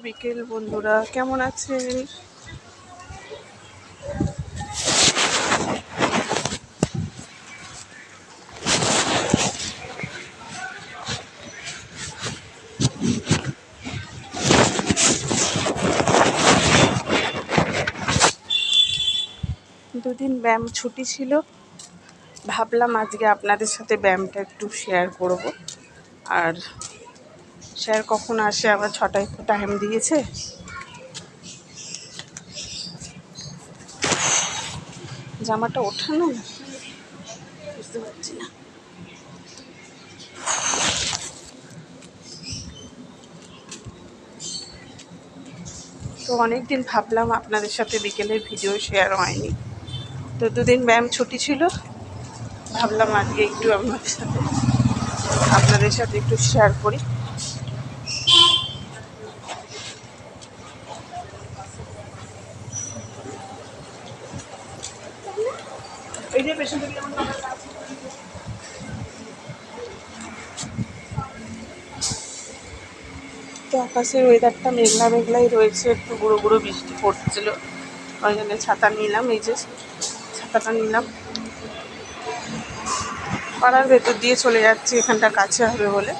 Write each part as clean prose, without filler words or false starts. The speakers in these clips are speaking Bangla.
বিকেল বন্ধুরা, কেমন আছেন? দুদিন ব্যায়াম ছুটি ছিল, ভাবলাম আজকে আপনাদের সাথে ব্যায়ামটা একটু শেয়ার করব। আর স্যার কখন আসে, আবার 6টায় তো টাইম দিয়েছে। জামাটা ওঠানো বুঝতে পারছি না। তো অনেক দিন ভাবলাম আপনাদের সাথে বিকেলের ভিডিও শেয়ার হয়নি, তো দুদিন ব্যায়াম ছুটি ছিল, ভাবলাম আজকে একটু আপনাদের সাথে একটু শেয়ার করি। এই যে পেশেন্ট তো আকাশের ওয়েদারটা মেঘলা মেঘলাই রয়েছে, একটু গুঁড়ো গুঁড়ো বৃষ্টি পড়ছিল, ওই জন্য ছাতা নিলাম। এই যে ছাতাটা নিলাম, পাড়ার ভেতর দিয়ে চলে যাচ্ছি, এখানটা কাছে হবে বলে।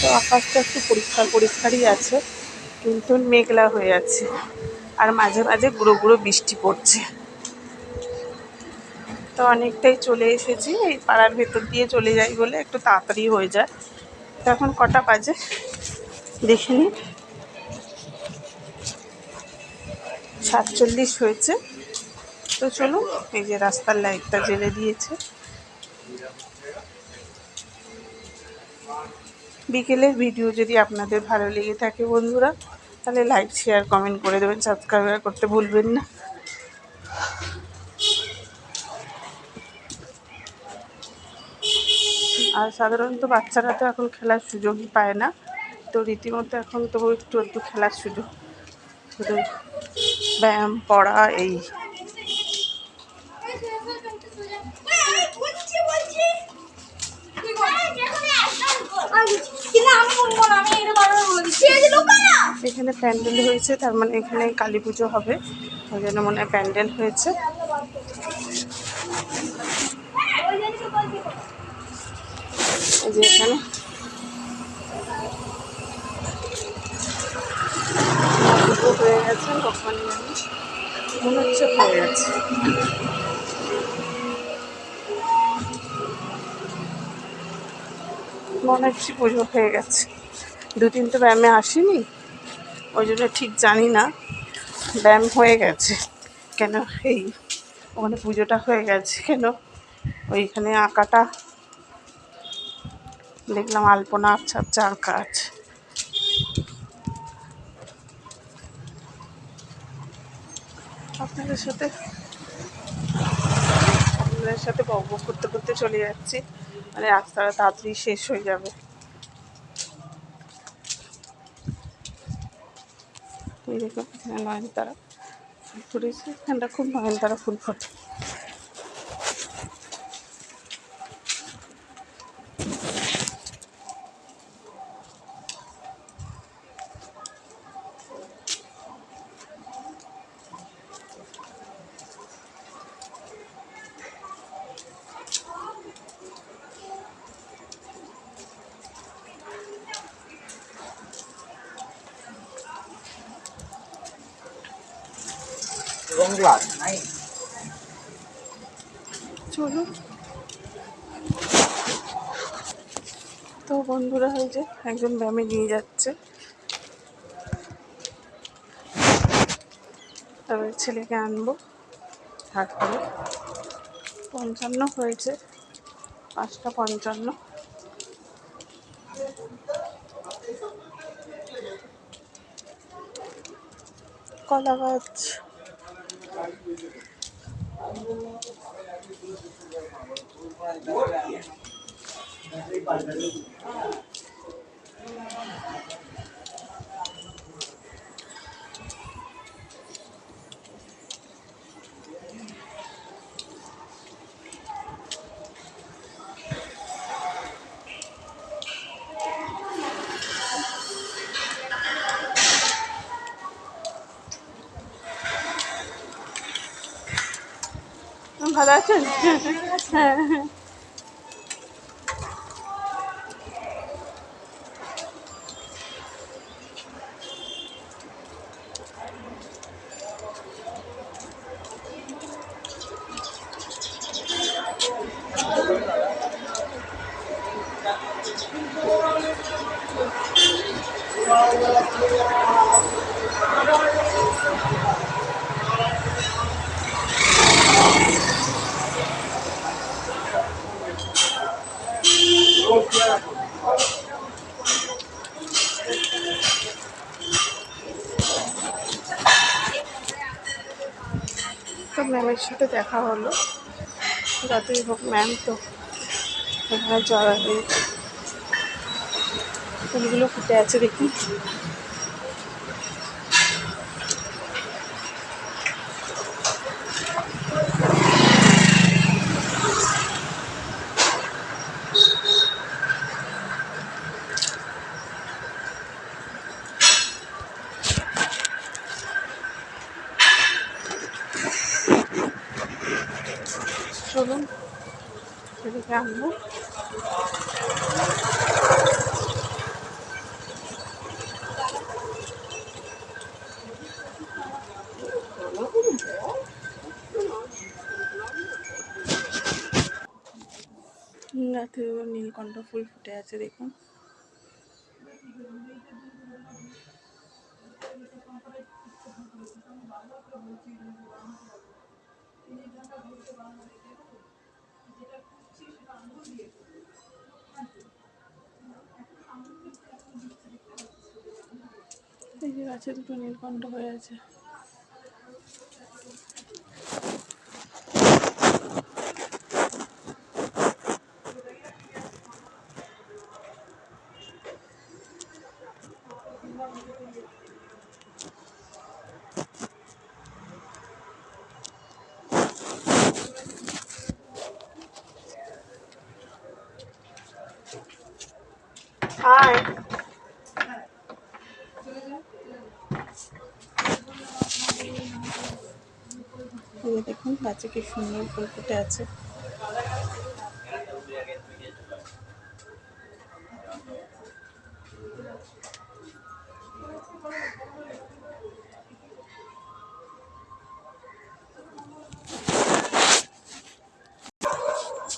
তো আকাশটা একটু পরিষ্কারই আছে, কিন্তু মেঘলা হয়ে আছে, আর মাঝে মাঝে গুঁড়ো গুঁড়ো বৃষ্টি পড়ছে। তো অনেকটাই চলে এসেছি, এই পাড়ার ভেতর দিয়ে চলে যাই বলে একটু তাড়াতাড়ি হয়ে যায়। তো এখন কটা বাজে দেখে নিই, 7:40 হয়েছে। তো চলুন, এই যে রাস্তার লাইটটা জ্বেলে দিয়েছে। বিকেলের ভিডিও যদি আপনাদের ভালো লেগে থাকে বন্ধুরা, তাহলে লাইক শেয়ার কমেন্ট করে দেবেন, সাবস্ক্রাইব করতে ভুলবেন না। আর সাধারণত বাচ্চারা তো এখন খেলার সুযোগই পায় না, তো রীতিমতো এখন তো একটু খেলার সুযোগ, শুধু ব্যায়াম পড়া এই। এখানে প্যান্ডেল হয়েছে, তার মানে এখানে কালী পুজো হবে, ওই জন্য মনে হয় প্যান্ডেল হয়েছে। এই যে এখানে পুজো হয়ে গেছে, ভগবান মনে হচ্ছে হয়ে গেছে। মনে হচ্ছে পুজো হয়ে গেছে। দুদিন তো ব্যায়ামে আসিনি, ওই জন্য ঠিক জানি না ব্যায়াম হয়ে গেছে কেন। এই ওখানে পুজোটা হয়ে গেছে কেন, ওইখানে আঁকাটা দেখলাম, আলপনা আবছা আবছা আঁকা আছে। আপনাদের সাথে বক করতে করতে চলে যাচ্ছি, মানে রাস্তাটা তাড়াতাড়ি শেষ হয়ে যাবে। এই দেখুন, এখানে নয়নতারা ফুল ফুটেছে, এখানটা খুব নয়নতারা ফুল ফোটে। চলুন, তো বন্ধুরা এই যে একজন ব্যায়ামে নিয়ে যাচ্ছে, তবে ছেলেকে আনবো। তারপরে 55 হয়েছে, 5:55। কলা গাছ। ভালো আছেন? হ্যাঁ হ্যাঁ। তো ম্যামের সাথে দেখা হলো, যতই হোক ম্যাম তো। এখানে জড়াবে ফুলগুলো ফুটে আছে দেখি। চলুন এদিকে আনবো। রাতে নীলকণ্ঠ ফুল ফুটে আছে দেখুন। এই যে গাছে দুটো নীলকণ্ঠ হয়ে আছে। হাই, দেখুন গাছে কি সুন্দর ফুল ফুটে আছে।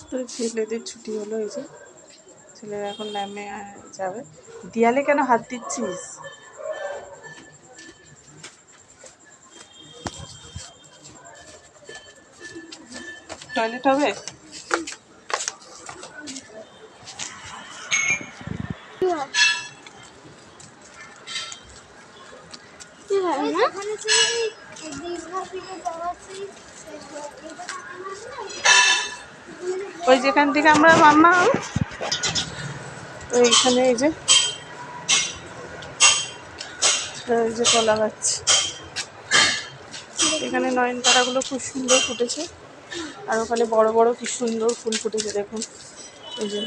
তো ছেলেদের ছুটি হলো, এই যে ছেলেরা এখন ল্যামে যাবে। দেয়ালে কেন হাত দিচ্ছিস? টয়লেট হবে? ওই যেখান থেকে আমরা মাম্মা এইখানে এই যে কলা গাছ, এখানে নয়নতারাগুলো খুব সুন্দর ফুটেছে। আর ওখানে বড় বড় কি সুন্দর ফুল ফুটেছে দেখুন। এই যে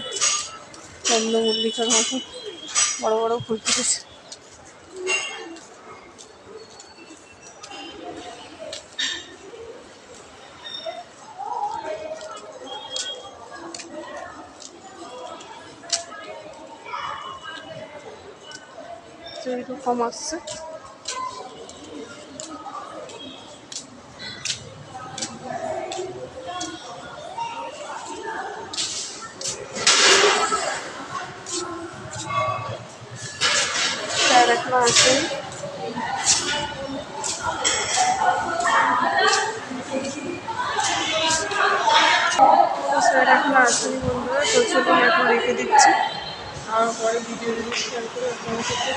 চন্দ্রমল্লিকার মতো বড় বড় ফুল ফুটেছে। একটু কম আসছে। স্যার এখনো আসেনি। স্যার এখনো আসেনি বন্ধুরা, তো চলুন এখন রেখে দিচ্ছি। আর পরে ভিডিও শেয়ার করে আপনাদের সাথে